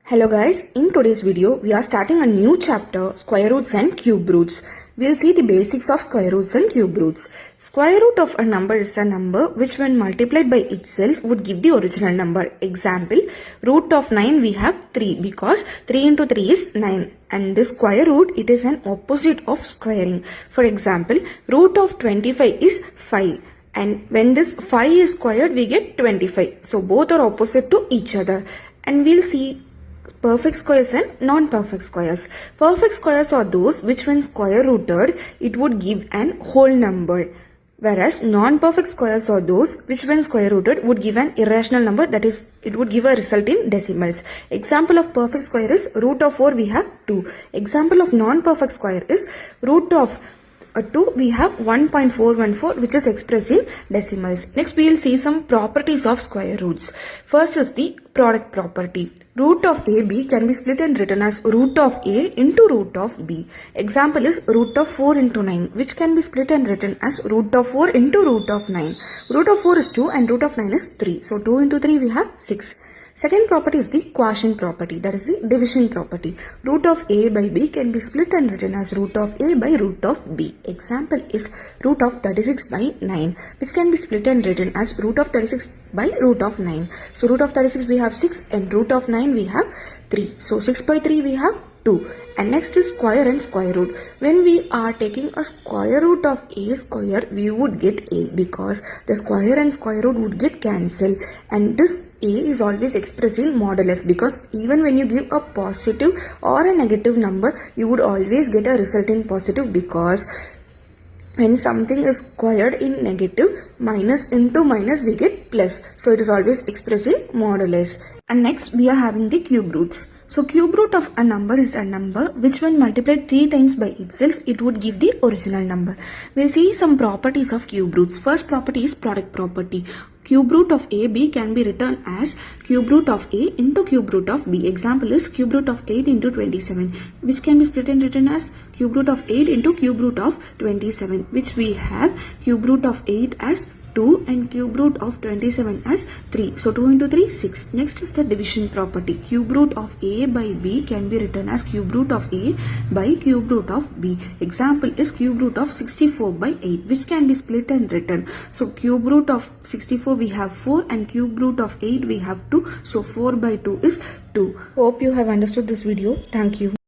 Hello guys, in today's video we are starting a new chapter, square roots and cube roots. We'll see the basics of square roots and cube roots. Square root of a number is a number which when multiplied by itself would give the original number. Example, root of 9 we have 3 because 3 into 3 is 9 and the square root it is an opposite of squaring. For example, root of 25 is 5. And when this 5 is squared we get 25. So both are opposite to each other. And we'll see perfect squares and non-perfect squares. Perfect squares are those which when square rooted, it would give an whole number. Whereas non-perfect squares are those which when square rooted would give an irrational number, that is, it would give a result in decimals. Example of perfect square is root of 4 we have 2. Example of non-perfect square is root of 2 we have 1.414 which is expressed in decimals. Next we will see some properties of square roots. First is the product property. Root of AB can be split and written as root of A into root of B. Example is root of 4 into 9 which can be split and written as root of 4 into root of 9. Root of 4 is 2 and root of 9 is 3. So 2 into 3 we have 6. Second property is the quotient property, that is the division property. Root of A by B can be split and written as root of A by root of B. Example is root of 36 by 9 which can be split and written as root of 36 by root of 9. So root of 36 we have 6 and root of 9 we have 3. So 6 by 3 we have 2. And next is square and square root. When we are taking a square root of a square, we would get a because the square and square root would get cancelled. And this a is always expressed in modulus because even when you give a positive or a negative number, you would always get a result in positive because when something is squared in negative, minus into minus we get plus. So it is always expressed in modulus. And next we are having the cube roots. So cube root of a number is a number which when multiplied 3 times by itself, it would give the original number. We'll see some properties of cube roots. First property is product property. Cube root of AB can be written as cube root of A into cube root of B. Example is cube root of 8 into 27 which can be split and written as cube root of 8 into cube root of 27, which we have cube root of 8 as 2 and cube root of 27 as 3. So 2 into 3, 6. Next is the division property. Cube root of A by B can be written as cube root of A by cube root of B. Example is cube root of 64 by 8 which can be split and written. So cube root of 64 we have 4 and cube root of 8 we have 2. So 4 by 2 is 2. Hope you have understood this video. Thank you.